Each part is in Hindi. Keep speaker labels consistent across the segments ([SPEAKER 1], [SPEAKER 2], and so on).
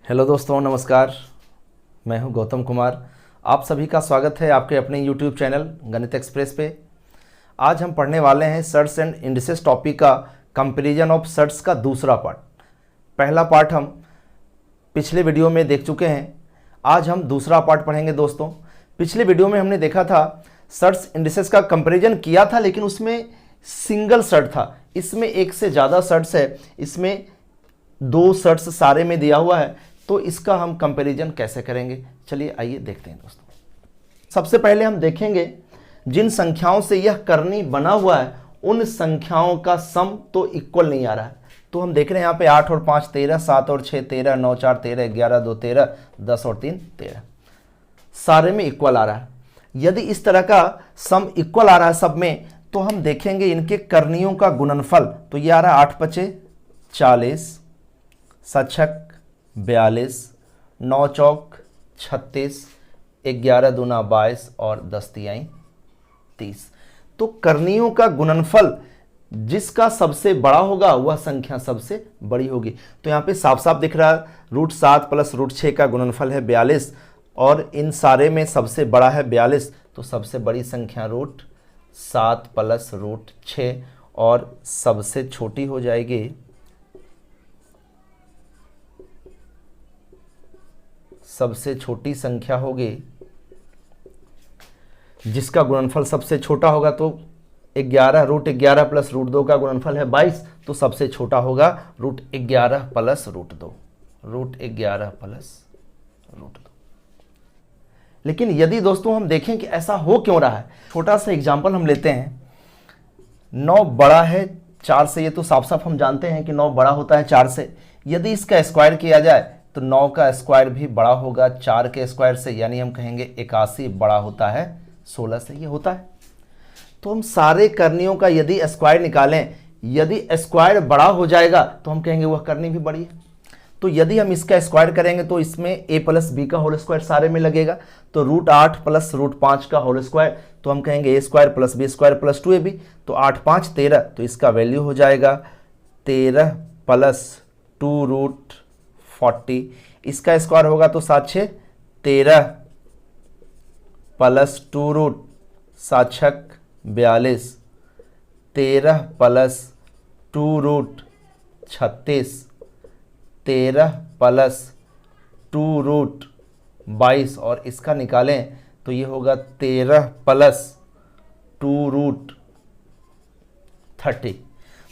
[SPEAKER 1] हेलो दोस्तों, नमस्कार। मैं हूं गौतम कुमार। आप सभी का स्वागत है आपके अपने यूट्यूब चैनल गणित एक्सप्रेस पे। आज हम पढ़ने वाले हैं सर्ट्स एंड इंडिसेस टॉपिक का कंपैरिजन ऑफ सर्ट्स का दूसरा पार्ट। पहला पार्ट हम पिछले वीडियो में देख चुके हैं। आज हम दूसरा पार्ट पढ़ेंगे दोस्तों। पिछले वीडियो में हमने देखा था सर्ट्स इंडिसेस का कंपैरिजन किया था, लेकिन उसमें सिंगल सर्ट था। इसमें एक से ज़्यादा सर्ट्स है, इसमें दो सर्ट्स सारे में दिया हुआ है, तो इसका हम कंपैरिजन कैसे करेंगे, चलिए आइए देखते हैं दोस्तों। सबसे पहले हम देखेंगे जिन संख्याओं से यह करनी बना हुआ है उन संख्याओं का सम तो इक्वल नहीं आ रहा है। तो हम देख रहे हैं यहाँ पे 8 और 5 13, 7 और 6 13, 9 4 13, 11 2 13, 10 और 3 13, सारे में इक्वल आ रहा है। यदि इस तरह का सम इक्वल आ रहा है सब में, तो हम देखेंगे इनके करनियों का गुणनफल। तो ये आ रहा है 8 5 40, 7 6 42, 9 चौक 36, 11 दूना 22 और 10 तिहाई 30। तो करनियों का गुणनफल जिसका सबसे बड़ा होगा वह संख्या सबसे बड़ी होगी। तो यहाँ पे साफ साफ दिख रहा है √7 प्लस √6 का गुणनफल है 42, और इन सारे में सबसे बड़ा है 42, तो सबसे बड़ी संख्या √7 प्लस √6, और सबसे छोटी हो जाएगी सबसे छोटी संख्या होगी जिसका गुणनफल सबसे छोटा होगा। तो 11 √11 प्लस √2 का गुणनफल है 22, तो सबसे छोटा होगा √11 प्लस √2, √11 प्लस √2। लेकिन यदि दोस्तों हम देखें कि ऐसा हो क्यों रहा है, छोटा सा एग्जांपल हम लेते हैं। 9 बड़ा है 4 से, ये तो साफ साफ हम जानते हैं कि 9 बड़ा होता है 4 से। यदि इसका स्क्वायर किया जाए तो 9 का स्क्वायर भी बड़ा होगा 4 के स्क्वायर से, यानी हम कहेंगे 81 बड़ा होता है 16 से, ये होता है। तो हम सारे करनियों का यदि स्क्वायर निकालें, यदि स्क्वायर बड़ा हो जाएगा तो हम कहेंगे वह करनी भी बड़ी है। तो यदि हम इसका स्क्वायर करेंगे तो इसमें a प्लस बी का होल स्क्वायर सारे में लगेगा। तो √8 प्लस √5 का होल स्क्वायर, तो हम कहेंगे a² plus b² plus 2ab। तो 8 5 13, तो इसका वैल्यू हो जाएगा 13 प्लस 2√40। इसका स्क्वायर होगा तो 7 6 13 प्लस 2√7 6 42, 13 प्लस 2√36, 13 प्लस 2√22, और इसका निकालें तो ये होगा 13 प्लस 2√30।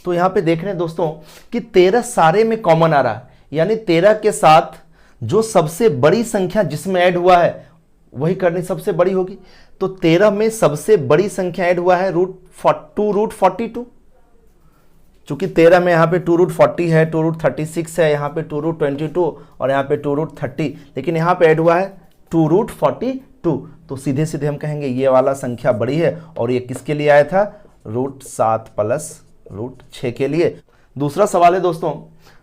[SPEAKER 1] तो यहाँ पे देख रहे हैं दोस्तों कि 13 सारे में कॉमन आ रहा है, यानी 13 के साथ जो सबसे बड़ी संख्या जिसमें ऐड हुआ है वही करनी सबसे बड़ी होगी। तो 13 में सबसे बड़ी संख्या ऐड हुआ है √2√42। चूंकि 13 में यहाँ पे 2√40 है, 2√36 है, यहाँ पे 2√22 और यहाँ पे 2√30, लेकिन यहाँ पे ऐड हुआ है 2√42। तो सीधे सीधे हम कहेंगे ये वाला संख्या बड़ी है, और ये किसके लिए आया था, √7 प्लस √6 के लिए। दूसरा सवाल है दोस्तों,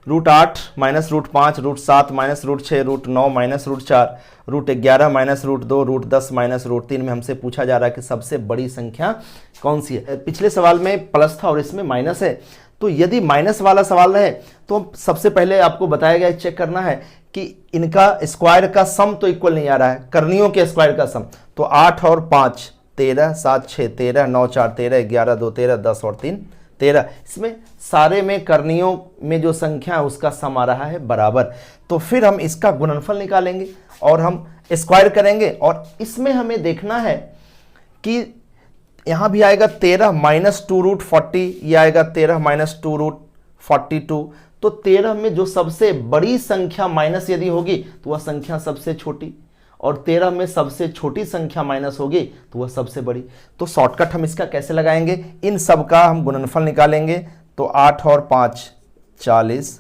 [SPEAKER 1] √8 minus √5, √7 minus √6, √9 minus √4, √11 minus √2, √10 minus √3 में हमसे पूछा जा रहा है कि सबसे बड़ी संख्या कौन सी है। पिछले सवाल में प्लस था और इसमें माइनस है। तो यदि माइनस वाला सवाल रहे तो सबसे पहले आपको बताया गया चेक करना है कि इनका स्क्वायर का सम तो इक्वल नहीं आ रहा है, करनियों के स्क्वायर का सम। तो 8 और 5 13, 7 6 13, 9 4 13, 11 2 13, 10 और 3 13, इसमें सारे में करनियों में जो संख्या है उसका सम आ रहा है बराबर। तो फिर हम इसका गुणनफल निकालेंगे और हम स्क्वायर करेंगे, और इसमें हमें देखना है कि यहाँ भी आएगा 13 माइनस 2√40, ये आएगा 13 माइनस 2√42। तो 13 में जो सबसे बड़ी संख्या माइनस यदि होगी तो वह संख्या सबसे छोटी, और 13 में सबसे छोटी संख्या माइनस होगी तो वह सबसे बड़ी। तो शॉर्टकट हम इसका कैसे लगाएंगे, इन सब का हम गुणनफल निकालेंगे। तो 8 और 5 40,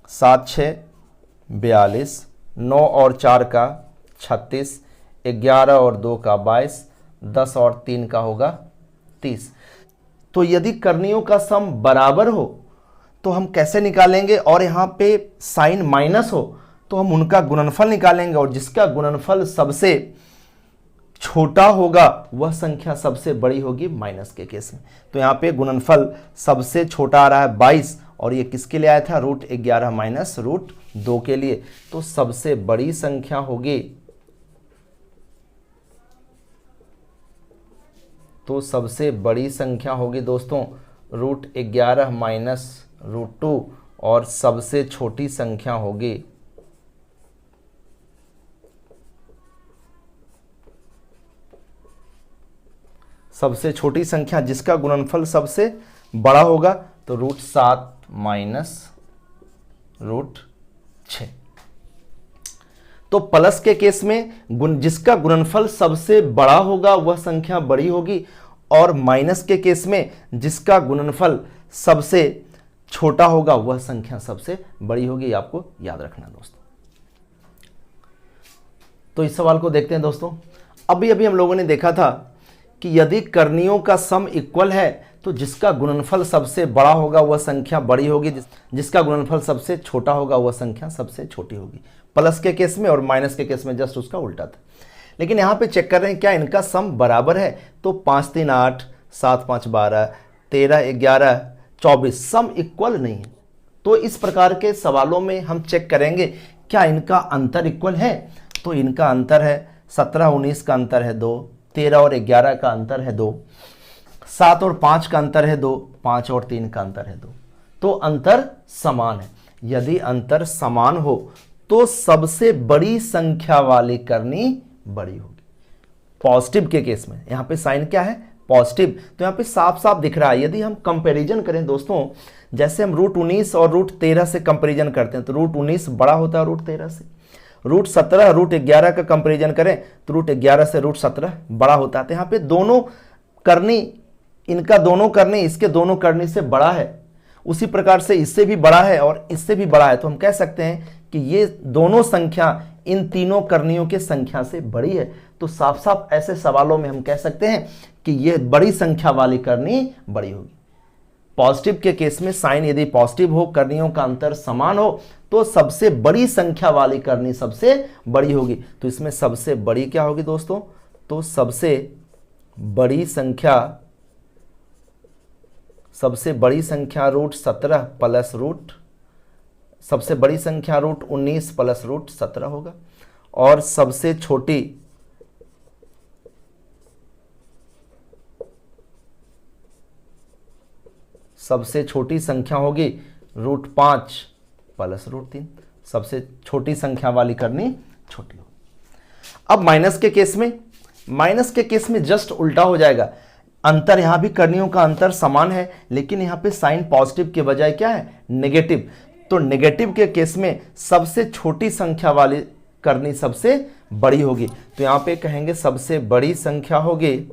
[SPEAKER 1] 7 6 42, 9 और 4 का 36, 11 और 2 का 22, 10 और 3 का होगा 30। तो यदि करनियों का सम बराबर हो तो हम कैसे निकालेंगे, और यहाँ पे साइन माइनस हो तो हम उनका गुणनफल निकालेंगे, और जिसका गुणनफल सबसे छोटा होगा वह संख्या सबसे बड़ी होगी माइनस के केस में। तो यहाँ पे गुणनफल सबसे छोटा आ रहा है 22 और ये किसके लिए आया था, √11 माइनस √2 के लिए। तो सबसे बड़ी संख्या होगी, तो सबसे बड़ी संख्या होगी दोस्तों √11 माइनस √2 और सबसे छोटी संख्या होगी सबसे छोटी संख्या जिसका गुणनफल सबसे बड़ा होगा तो √7 माइनस √6। तो प्लस के केस में जिसका गुणनफल सबसे बड़ा होगा वह संख्या बड़ी होगी, और माइनस के केस में जिसका गुणनफल सबसे छोटा होगा वह संख्या सबसे बड़ी होगी। आपको याद रखना दोस्तों। तो इस सवाल को देखते हैं दोस्तों। अभी अभी हम लोगों ने देखा था कि यदि कर्णियों का सम इक्वल है तो जिसका गुणनफल सबसे बड़ा होगा वह संख्या बड़ी होगी, जिसका गुणनफल सबसे छोटा होगा वह संख्या सबसे छोटी होगी। प्लस के केस में और माइनस के केस में जस्ट उसका उल्टा था। लेकिन यहाँ पे चेक कर रहे हैं क्या इनका सम बराबर है, तो 5 3 8, 7 5 12, 13 11 24 सम इक्वल नहीं है। तो इस प्रकार के सवालों में हम चेक करेंगे क्या इनका अंतर इक्वल है, तो इनका अंतर है 17 19 का अंतर है 2, 13 और 11 का अंतर है 2, 7 और 5 का अंतर है 2, 5 और 3 का अंतर है 2। तो अंतर समान है। यदि अंतर समान हो तो सबसे बड़ी संख्या वाली करनी बड़ी होगी। पॉजिटिव के केस में यहां पे साइन क्या है, पॉजिटिव, तो यहां पे साफ साफ दिख रहा है। यदि हम कंपैरिजन करें दोस्तों, जैसे हम √19 और √13 से कंपैरिजन करते हैं तो √19 बड़ा होता है √13 से। √17 √11 का कंपैरिजन करें तो √11 से √17 बड़ा होता है। तो यहाँ पे दोनों करनी, इनका दोनों करनी इसके दोनों करनी से बड़ा है, उसी प्रकार से इससे भी बड़ा है और इससे भी बड़ा है। तो हम कह सकते हैं कि ये दोनों संख्या इन तीनों करनियों के संख्या से बड़ी है। तो साफ साफ ऐसे सवालों में हम कह सकते हैं कि ये बड़ी संख्या वाली करनी बड़ी होगी। पॉजिटिव के केस में साइन यदि पॉजिटिव हो, करनियों का अंतर समान हो, तो सबसे बड़ी संख्या वाली करनी सबसे बड़ी होगी। तो इसमें सबसे बड़ी क्या होगी दोस्तों, तो सबसे बड़ी संख्या √17 प्लस सबसे बड़ी संख्या √19 प्लस √17 होगा, और सबसे छोटी संख्या होगी √5 प्लस √3। सबसे छोटी संख्या वाली करनी छोटी होगी। अब माइनस के केस में जस्ट उल्टा हो जाएगा। अंतर यहां भी करनियों का अंतर समान है, लेकिन यहां पे साइन पॉजिटिव के बजाय क्या है, नेगेटिव। तो नेगेटिव के केस में सबसे छोटी संख्या वाली करनी सबसे बड़ी होगी। तो यहां पे कहेंगे सबसे बड़ी संख्या होगी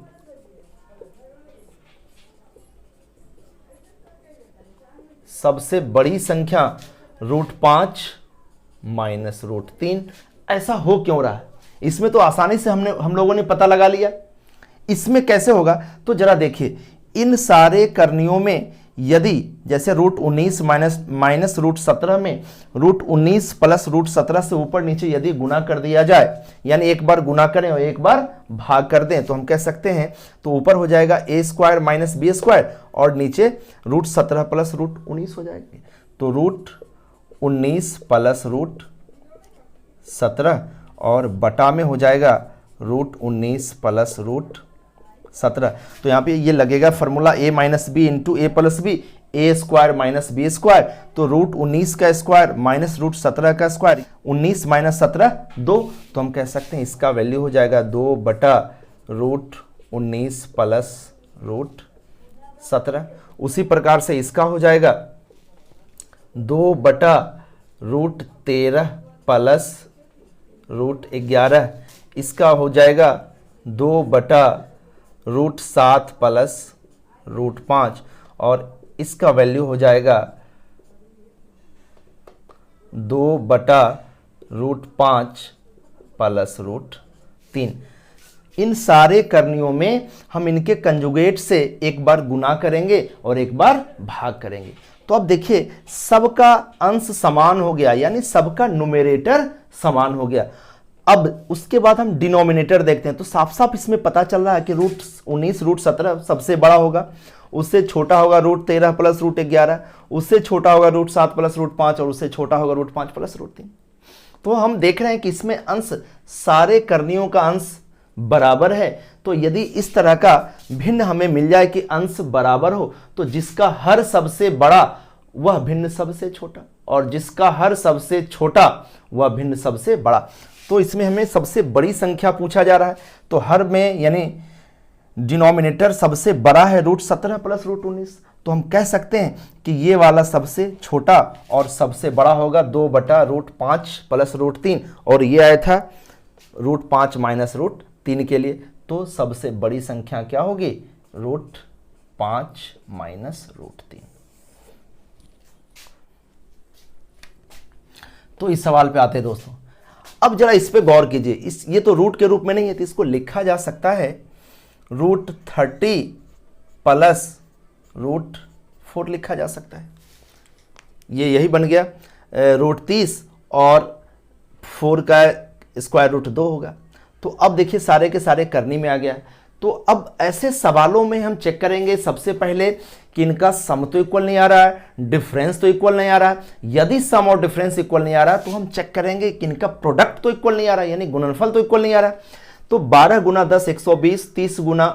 [SPEAKER 1] √5 माइनस √3। ऐसा हो क्यों रहा है, इसमें तो आसानी से हम लोगों ने पता लगा लिया। इसमें कैसे होगा, तो जरा देखिए, इन सारे करनियों में यदि जैसे √19 माइनस √17 में √19 प्लस √17 से ऊपर नीचे यदि गुना कर दिया जाए, यानी एक बार गुना करें और एक बार भाग कर दें, तो हम कह सकते हैं तो ऊपर हो जाएगा a² माइनस b² और नीचे √17 प्लस √19 हो जाएगा। तो √19 प्लस √17 और बटा में हो जाएगा √19 प्लस √17। तो यहाँ पे ये लगेगा formula a minus b into a plus b, a² minus b²। तो √19 का स्क्वायर माइनस √17 का स्क्वायर, 19 माइनस 17 2। तो हम कह सकते हैं इसका वैल्यू हो जाएगा 2 बटा √19 प्लस √17। उसी प्रकार से इसका हो जाएगा 2 बटा √13 प्लस √11। इसका हो जाएगा 2 बटा √7 प्लस √5 और इसका वैल्यू हो जाएगा 2 बटा √5 प्लस √3। इन सारे करनियों में हम इनके कंजुगेट से एक बार गुना करेंगे और एक बार भाग करेंगे। तो अब देखिए, सबका अंश समान हो गया, यानी सबका न्यूमरेटर समान हो गया। अब उसके बाद हम डिनोमिनेटर देखते हैं, तो साफ साफ इसमें पता चल रहा है कि रूट 19 रूट 17 सबसे बड़ा होगा, उससे छोटा होगा रूट 13 प्लस रूट 11, उससे छोटा होगा रूट 7 प्लस रूट 5 और उससे छोटा होगा रूट 5 प्लस रूट 3। तो हम देख रहे हैं कि इसमें अंश, सारे करणियों का अंश बराबर है। तो यदि इस तरह का भिन्न हमें मिल जाए कि अंश बराबर हो, तो जिसका हर सबसे बड़ा वह भिन्न सबसे छोटा, और जिसका हर सबसे छोटा वह भिन्न सबसे बड़ा। तो इसमें हमें सबसे बड़ी संख्या पूछा जा रहा है, तो हर में यानी डिनोमिनेटर सबसे बड़ा है रूट 17 प्लस रूट 19, तो हम कह सकते हैं कि ये वाला सबसे छोटा और सबसे बड़ा होगा 2 बटा रूट 5 प्लस रूट 3, और ये आया था रूट 5 माइनस रूट 3 के लिए। तो सबसे बड़ी संख्या क्या होगी? Root 5 minus root 3। तो इस सवाल पे आते हैं दोस्तों। अब जरा इस पे गौर कीजिए, ये तो रूट के रूप में नहीं है, तो इसको लिखा जा सकता है रूट 30 प्लस रूट 4 लिखा जा सकता है। ये यही बन गया रूट 30 और 4 का स्क्वायर रूट 2 होगा। तो अब देखिए सारे के सारे करनी में आ गया। तो अब ऐसे सवालों में हम चेक करेंगे सबसे पहले कि इनका सम तो इक्वल नहीं आ रहा है, डिफरेंस तो इक्वल नहीं आ रहा है। यदि सम और डिफरेंस इक्वल नहीं आ रहा तो हम चेक करेंगे कि इनका प्रोडक्ट तो इक्वल नहीं आ रहा है, यानी गुणनफल तो इक्वल नहीं आ रहा है। तो 12 गुना 10 120, 30 गुना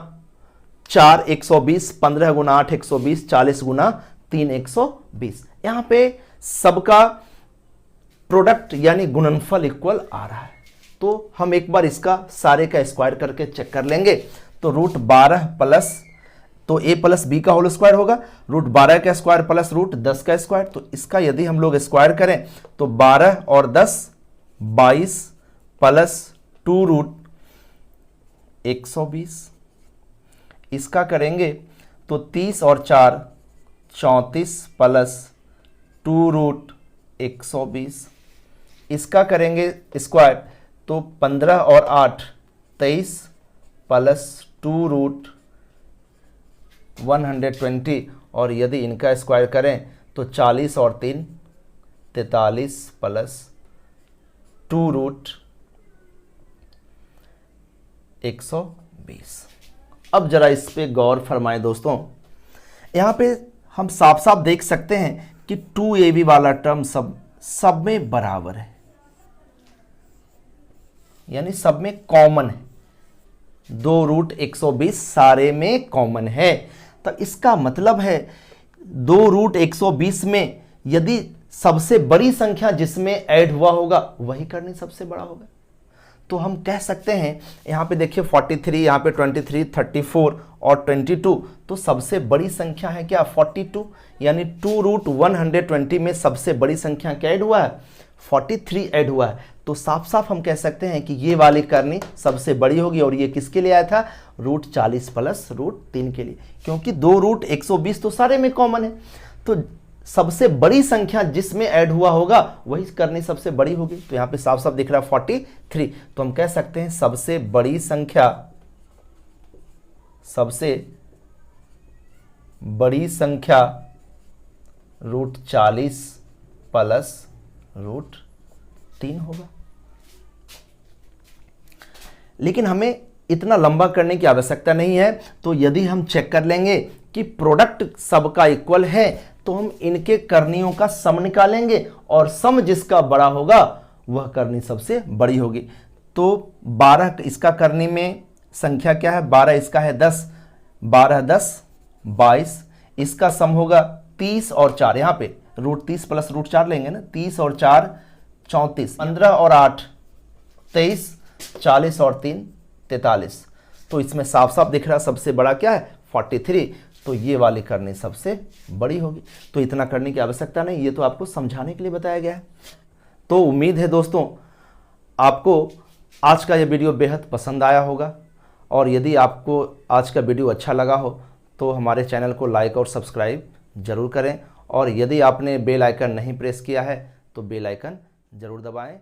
[SPEAKER 1] 4 120, 15 गुना 8 120, 40 गुना 3 120। यहां पे सबका प्रोडक्ट यानी गुणनफल इक्वल आ रहा है। तो हम एक बार इसका सारे का स्क्वायर करके चेक कर लेंगे। तो रूट 12 प्लस, तो a प्लस बी का होल स्क्वायर होगा, रूट 12 का स्क्वायर प्लस रूट 10 का स्क्वायर। तो इसका यदि हम लोग स्क्वायर करें तो 12 और 10 22 प्लस 2 रूट 120। इसका करेंगे तो 30 और 4 34 प्लस 2 रूट 120। इसका करेंगे स्क्वायर तो 15 और 8 23 प्लस 2 रूट 120, और यदि इनका स्क्वायर करें तो 40 और 3 43 प्लस 2 रूट 120। अब जरा इस पे गौर फरमाएं दोस्तों। यहां पे हम साफ साफ देख सकते हैं कि 2ab वाला टर्म सब में बराबर है, यानी सब में कॉमन है। 2 रूट 120 सारे में कॉमन है। तो इसका मतलब है 2 रूट 120 में यदि सबसे बड़ी संख्या जिसमें ऐड हुआ होगा वही करनी सबसे बड़ा होगा। तो हम कह सकते हैं, यहां पे देखिए 43, यहां पे 23, 34 और 22, तो सबसे बड़ी संख्या है क्या? 42, यानी 2 रूट 120 में सबसे बड़ी संख्या क्या ऐड हुआ है? 43 ऐड हुआ है। तो साफ साफ हम कह सकते हैं कि ये वाली करनी सबसे बड़ी होगी, और ये किसके लिए आया था? रूट 40 प्लस रूट 3 के लिए, क्योंकि 2 रूट 120 तो सारे में कॉमन है। तो सबसे बड़ी संख्या जिसमें ऐड हुआ होगा वही करनी सबसे बड़ी होगी। तो यहां पे साफ साफ दिख रहा है 43। तो हम कह सकते हैं सबसे बड़ी संख्या रूट 40 प्लस रूट 3 होगा। लेकिन हमें इतना लंबा करने की आवश्यकता नहीं है। तो यदि हम चेक कर लेंगे कि प्रोडक्ट सबका इक्वल है तो हम इनके करणियों का सम निकालेंगे, और सम जिसका बड़ा होगा वह करनी सबसे बड़ी होगी। तो 12 इसका करनी में संख्या क्या है? 12 इसका है 10, 12 10 22। इसका सम होगा 30 और 4, यहां पे रूट 30 प्लस रूट 4 लेंगे ना, 30 और 4 34, 15 और 8 23, 40 और 3 43। तो इसमें साफ साफ दिख रहा है सबसे बड़ा क्या है? 43। तो ये वाली करनी सबसे बड़ी होगी। तो इतना करने की आवश्यकता नहीं, ये तो आपको समझाने के लिए बताया गया है। तो उम्मीद है दोस्तों आपको आज का ये वीडियो बेहद पसंद आया होगा, और यदि आपको आज का वीडियो अच्छा लगा हो तो हमारे चैनल को लाइक और सब्सक्राइब जरूर करें, और यदि आपने बेल आइकन नहीं प्रेस किया है तो बेल आइकन जरूर दबाएं।